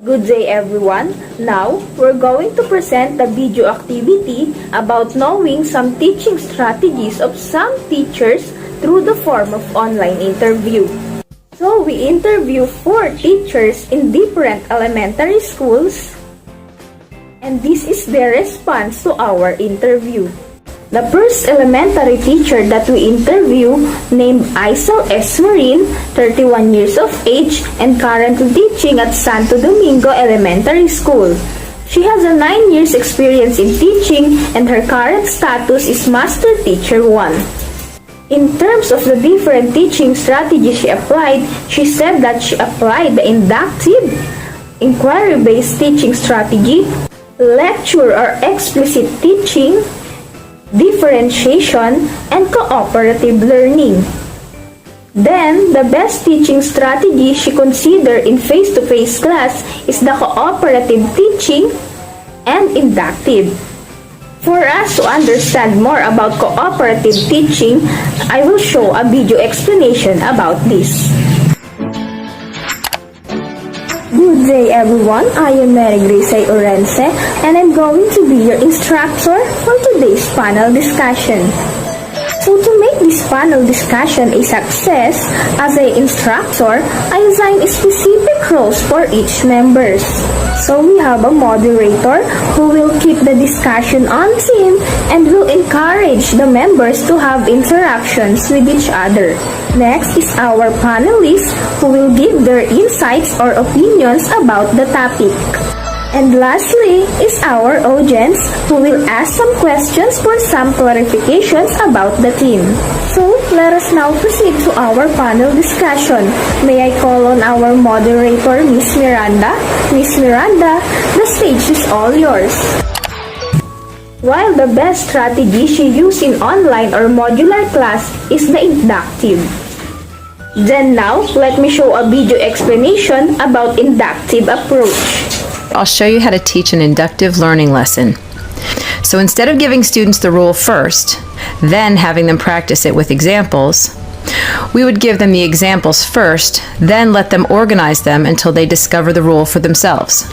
Good day everyone. Now, we're going to present the video activity about knowing some teaching strategies of some teachers through the form of online interview. So, we interview 4 teachers in different elementary schools, and this is their response to our interview. The first elementary teacher that we interview, named Aisel S. Marin, 31 years of age and currently teaching at Santo Domingo Elementary School. She has a 9 years experience in teaching and her current status is Master Teacher 1. In terms of the different teaching strategies she applied, she said that she applied the inductive, inquiry-based teaching strategy, lecture or explicit teaching, differentiation, and cooperative learning. Then, the best teaching strategy she considered in face-to-face class is the cooperative teaching and inductive. For us to understand more about cooperative teaching, I will show a video explanation about this. Good day everyone, I am Mary Grace Orense and I'm going to be your instructor for today's panel discussion. So to make this panel discussion a success, as an instructor, I assign specific roles for each members. So we have a moderator who will keep the discussion on theme and will encourage the members to have interactions with each other. Next is our panelists who will give their insights or opinions about the topic. And lastly is our audience who will ask some questions for some clarifications about the theme. So, let us now proceed to our panel discussion. May I call on our moderator, Miss Miranda? Miss Miranda, the stage is all yours. While the best strategy she used in online or modular class is the inductive. Then now, let me show a video explanation about inductive approach. I'll show you how to teach an inductive learning lesson. So instead of giving students the rule first, then having them practice it with examples, we would give them the examples first, then let them organize them until they discover the rule for themselves.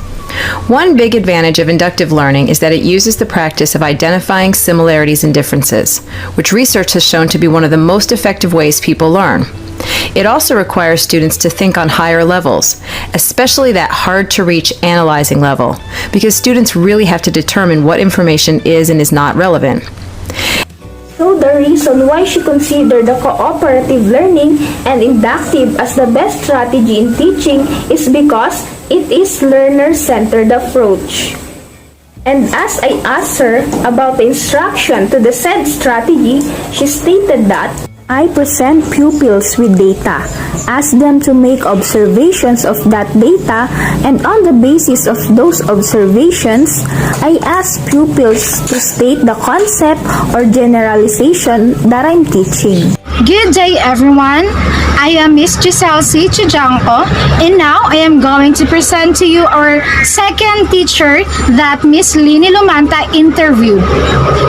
One big advantage of inductive learning is that it uses the practice of identifying similarities and differences, which research has shown to be one of the most effective ways people learn. It also requires students to think on higher levels, especially that hard-to-reach analyzing level, because students really have to determine what information is and is not relevant. So the reason why she considered the cooperative learning and inductive as the best strategy in teaching is because it is learner-centered approach. And as I asked her about the instruction to the said strategy, she stated that I present pupils with data, ask them to make observations of that data, and on the basis of those observations, I ask pupils to state the concept or generalization that I'm teaching. Good day everyone, I am Miss Giselle C. Chujanko and now I am going to present to you our second teacher that Miss Lini Lumanta interviewed.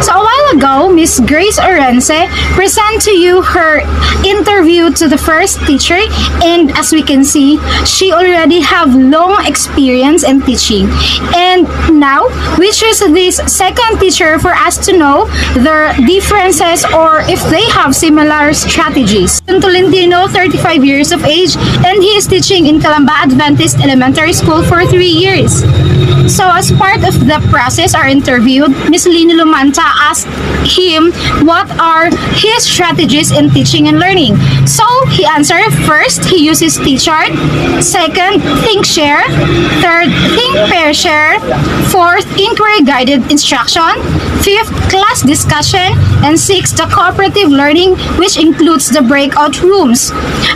So a while ago, Miss Grace Orense present to you her interview to the first teacher, and as we can see, she already have long experience in teaching. And now, we choose this second teacher for us to know their differences or if they have similar strategies. Tolentino, 35 years of age, and he is teaching in Calamba Adventist Elementary School for 3 years. So as part of the process or interview, Ms. Lini Lumanta asked him what are his strategies in teaching and learning. So he answered, first, he uses T-chart, second, think share, third, think pair share, fourth, inquiry guided instruction, fifth, class discussion, and sixth, the cooperative learning, which includes the breakout rooms.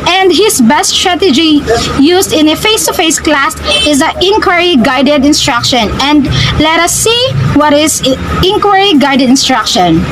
And his best strategy used in a face-to-face class is the inquiry guided instruction. And let us see what is inquiry guided instruction.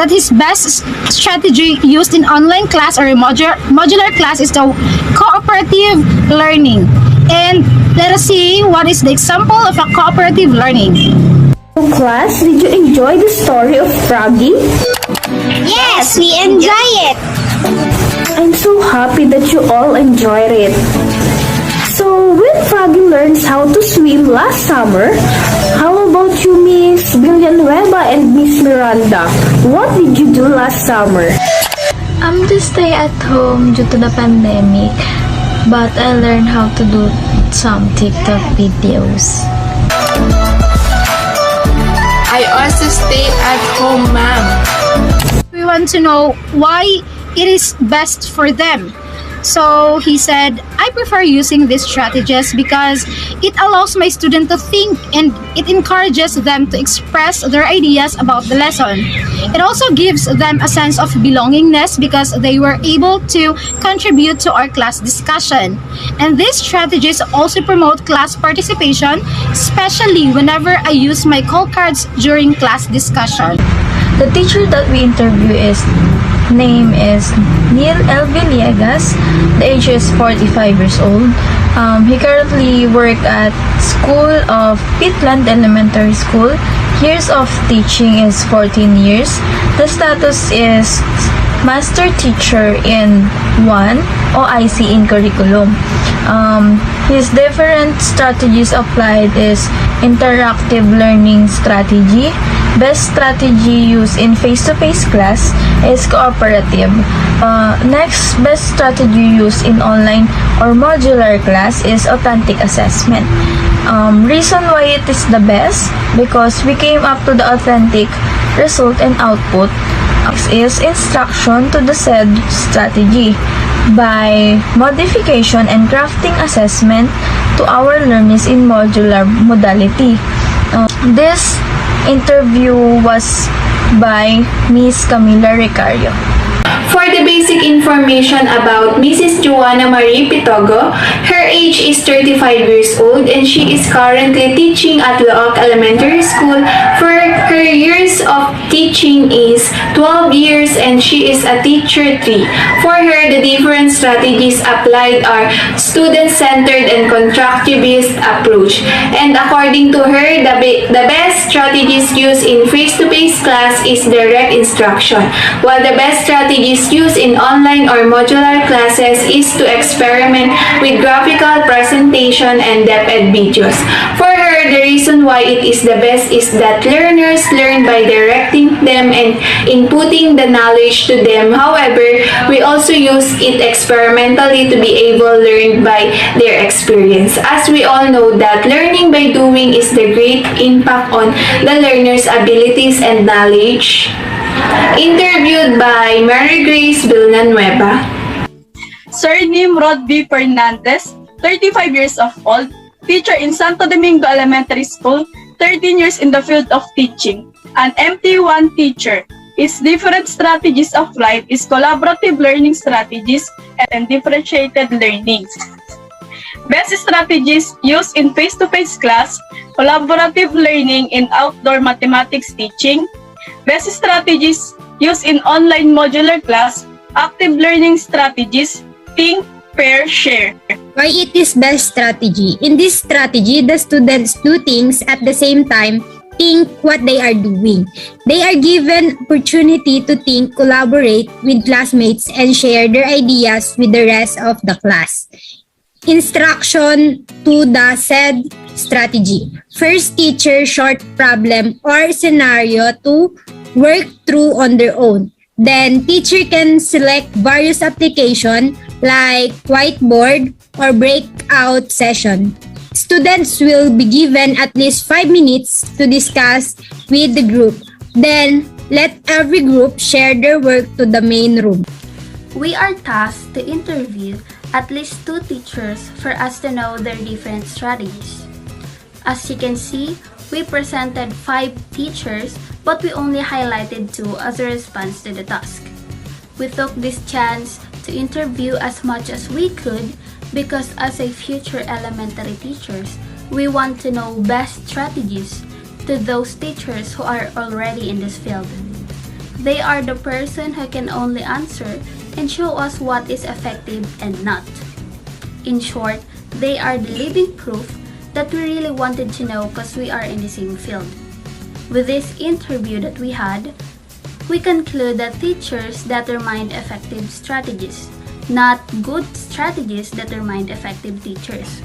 that his best strategy used in online class or modular class is the cooperative learning. And let us see what is the example of a cooperative learning. So class, did you enjoy the story of Froggy? Yes, we enjoy it. I'm so happy that you all enjoyed it. So when Froggy learns how to swim last summer, how about you, Miss Villanueva and Miss Miranda? What did you do last summer? I'm just stay at home due to the pandemic, but I learned how to do some TikTok videos. I also stay at home, ma'am. We want to know why it is best for them. So he said, I prefer using these strategies because it allows my student to think and it encourages them to express their ideas about the lesson. It also gives them a sense of belongingness because they were able to contribute to our class discussion. And these strategies also promote class participation, especially whenever I use my call cards during class discussion. The teacher that we interview name is Neil L. Villegas. The age is 45 years old. He currently works at School of Pitland Elementary School. Years of teaching is 14 years. The status is Master Teacher in 1 OIC in curriculum. His different strategies applied is interactive learning strategy. Best strategy used in face-to-face class is cooperative. Next, best strategy used in online or modular class is authentic assessment. Reason why it is the best, because we came up to the authentic result and output is instruction to the said strategy by modification and crafting assessment to our learners in modular modality. This interview was by Miss Camila Ricario. For the basic information about Mrs. Joanna Marie Pitogo, her age is 35 years old and she is currently teaching at Laoc Elementary School. For her years of teaching is 12 years and she is a teacher 3. For her, the different strategies applied are student-centered and constructivist approach. And according to her, the best strategies used in face-to-face class is direct instruction, while the best strategies used in online or modular classes is to experiment with graphical presentation and DepEd videos. For her, the reason why it is the best is that learners learn by directing them and inputting the knowledge to them. However, we also use it experimentally to be able to learn by their experience. As we all know that learning by doing is the great impact on the learner's abilities and knowledge. Interviewed by Mary Grace Villanueva. Surname Rod B. Fernandez, 35 years of old, teacher in Santo Domingo Elementary School, 13 years in the field of teaching, an MT1 teacher. His different strategies applied is collaborative learning strategies and differentiated learning. Best strategies used in face-to-face class, collaborative learning in outdoor mathematics teaching. Best strategies used in online modular class, active learning strategies, think, pair, share. Why it is best strategy? In this strategy, the students do things at the same time, think what they are doing. They are given opportunity to think, collaborate with classmates, and share their ideas with the rest of the class. Instruction to the said strategy. First, teacher short problem or scenario to work through on their own. Then, teacher can select various application like whiteboard or breakout session. Students will be given at least 5 minutes to discuss with the group. Then, let every group share their work to the main room. We are tasked to interview at least 2 teachers for us to know their different strategies. As you can see, we presented 5 teachers, but we only highlighted 2 as a response to the task. We took this chance to interview as much as we could because as a future elementary teachers, we want to know best strategies to those teachers who are already in this field. They are the person who can only answer and show us what is effective and not. In short, they are the living proof that we really wanted to know because we are in the same field. With this interview that we had, we conclude that teachers determine effective strategies, not good strategies determine effective teachers.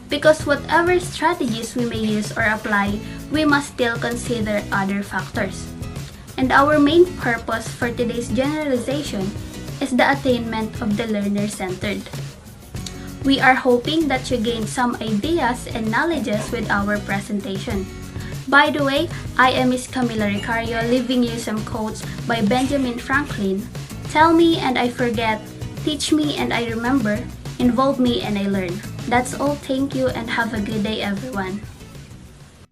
Because whatever strategies we may use or apply, we must still consider other factors. And our main purpose for today's generalization is the attainment of the learner-centered. We are hoping that you gain some ideas and knowledges with our presentation. By the way, I am Miss Camila Ricario, leaving you some quotes by Benjamin Franklin. Tell me and I forget, teach me and I remember, involve me and I learn. That's all, thank you and have a good day everyone.